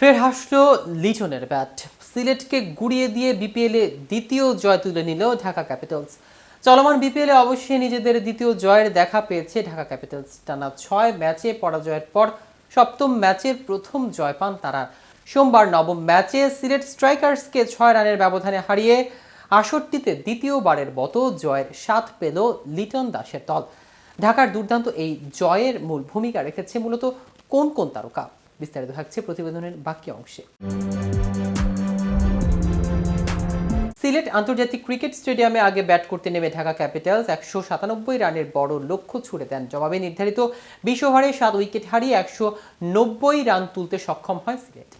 ফের হাসল লিটনের ব্যাট। সিলেটকে গুড়িয়ে দিয়ে বিপিএলে দ্বিতীয় জয় তুলে নিল ঢাকা ক্যাপিটালস। চলমান বিপিএলে অবশ্যই নিজেদের দ্বিতীয় জয়ের দেখা পেয়েছে ঢাকা ক্যাপিটালস। টানা 6 ম্যাচে পরাজয়ের পর সপ্তম ম্যাচের প্রথম জয় পান তারা। সোমবার নবম ম্যাচে সিলেট স্ট্রাইকার্সকে 6 রানের ব্যবধানে হারিয়ে ৬৮তে দ্বিতীয়বারের মতো জয়ের স্বাদ পেল লিটন দাসের দল। ঢাকার দুর্দান্ত এই জয়ের মূল ভূমিকা রেখেছে মূলত কোন কোন তারকা, বিস্তারিত থাকছে প্রতিবেদনের বাকি অংশে। সিলেট আন্তর্জাতিক ক্রিকেট স্টেডিয়ামে আগে ব্যাট করতে নেমে ঢাকা ক্যাপিটালস ১৯৭ রানের বড় লক্ষ্য ছুড়ে দেন। জবাবে নির্ধারিত ২০ ওভারে ৭ উইকেট হারিয়ে ১৯০ রান তুলতে সক্ষম হয় সিলেট।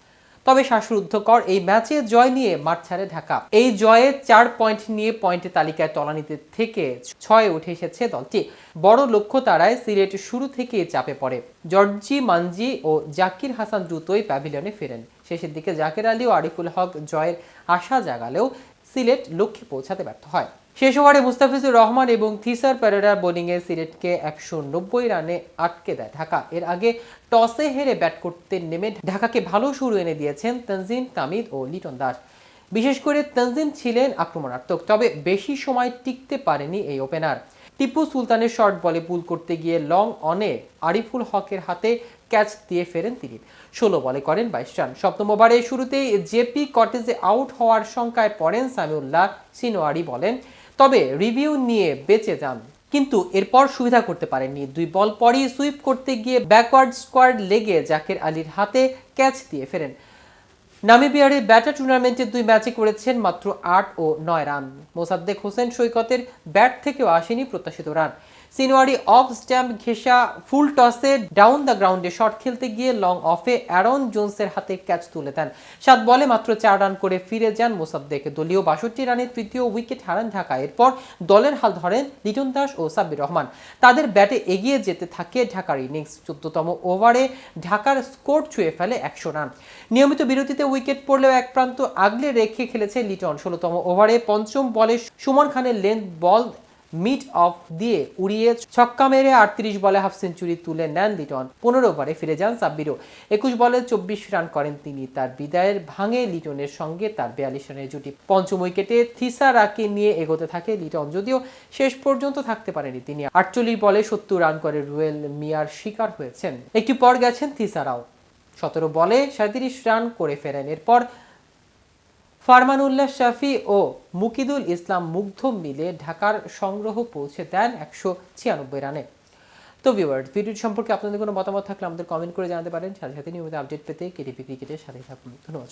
তবে শ্বাসরুদ্ধকর এই ম্যাচে জয় নিয়ে মাঠ ছাড়ে ঢাকা। এই জয়ে ৪ পয়েন্ট নিয়ে পয়েন্টের তালিকায় তলানিতে থেকে ৬-এ উঠে এসেছে দলটি। বড় লক্ষ্য তাড়ায় সিলেট শুরু থেকেই চাপে পড়ে। জর্জি মানজি ও জাকির হাসান দ্রুতই প্যাভিলিয়নে ফেরেন। শেষের দিকে জাকের আলী ও আরিফুল হক জয়ের আশা জাগালেও সিলেট লক্ষ্যে পৌঁছাতে ব্যর্থ হয়। শেষ ওভারে মুস্তাফিজুর রহমান এবং থিসার পেরেরার বোলিংয়ে সিলেটকে ১৯০ রানে আটকে দেয় ঢাকা। এর আগে টসে হেরে ব্যাট করতে নেমে ঢাকাকে ভালো শুরু এনে দিয়েছেন তানজিম তামিদ ও লিটন দাস। বিশেষ করে তানজিম ছিলেন আক্রমণাত্মক, তবে বেশি সময় টিকতে পারেনি এই ওপেনার। টিপু সুলতানের শর্ট বলে পুল করতে গিয়ে লং অনে আরিফুল হকের হাতে ক্যাচ দিয়ে ফেরেন তিনি। ১৬ বলে করেন ২২ রান। সপ্তম ওভারে শুরুতেই জেপি কটেজে আউট হওয়ার শঙ্কায় পড়েন সামিউল্লাহ সিনোয়ারি বলেন, তবে রিভিউ নিয়ে বেঁচে যান। কিন্তু এরপর সুবিধা করতে পারেননি। ২ বল পরই সুইপ করতে গিয়ে ব্যাকওয়ার্ড স্কোয়াড লেগে জাকের আলীর হাতে ক্যাচ দিয়ে ফেরেন। নামিবিয়ার এই ব্যাটার টুর্নামেন্টের ২ ম্যাচে করেছেন মাত্র ৮ ও ৯ রান। মোসাদ্দেক হোসেন সৈকতের ব্যাট থেকেও আসেনি প্রত্যাশিত রান। সিনোয়ারি অফ স্ট্যাম্প ঘেঁষা ফুল টসে ডাউন দ্য গ্রাউন্ডে শট খেলতে গিয়ে লং অফে অ্যারন জোন্সের হাতে ক্যাচ তুলে দেন। ৭ বলে মাত্র ৪ রান করে ফিরে যান মোসাদ্দেক। দলীয় ৬২ রানে তৃতীয় উইকেট হারান ঢাকা। এরপর দলের হাল ধরেন লিটন দাস ও সাব্বির রহমান। তাদের ব্যাটে এগিয়ে যেতে থাকে ঢাকার ইনিংস। ১৪তম ওভারে ঢাকার স্কোর ছুঁয়ে ফেলে ১০০ রান। নিয়মিত বিরতিতে উইকেট পড়লেও এক প্রান্ত আগলে রেখে খেলেছে লিটন। ১৬তম ওভারে পঞ্চম বলে সুমন খানের লেন্থ বল মিড অফ দিয়ে উড়িয়ে ছক্কা মেরে ৩৮ বলে হাফ সেঞ্চুরি তুলে নেন লিটন। ১৫ ওভারে ফিরে যান সাব্বিরও। ২১ বলে ২৪ রান করেন তিনি। তার বিদায়ের ভাঙে লিটনের সঙ্গে তার ৪২ রানের জুটি। পঞ্চম উইকেটে থিসারাকে নিয়ে এগোতে থাকে লিটন, যদিও শেষ পর্যন্ত থাকতে পারেনি তিনি। ৪৮ বলে ৭০ রান করে রুয়েল মিয়ার শিকার হয়েছেন। একটু পর গেছেন থিসারাও। ১৭ বলে ৩৭ রান করে ফেরেন। এরপর ফারমানুল্লাহ শাফি ও মুকিদুল ইসলাম মুগ্ধ মিলে ঢাকার সংগ্রহ পৌঁছে দেন ১৯৬ রানে। তো ভিউয়ার্স, ভিডিও সম্পর্কে আপনাদের কোনো মতামত থাকলে আমাদের কমেন্ট করে জানাতে পারেন। সাথে সাথে নিয়মিত আপডেট পেতে কেটিভি ক্রিকেটের সাথে থাকুন। ধন্যবাদ।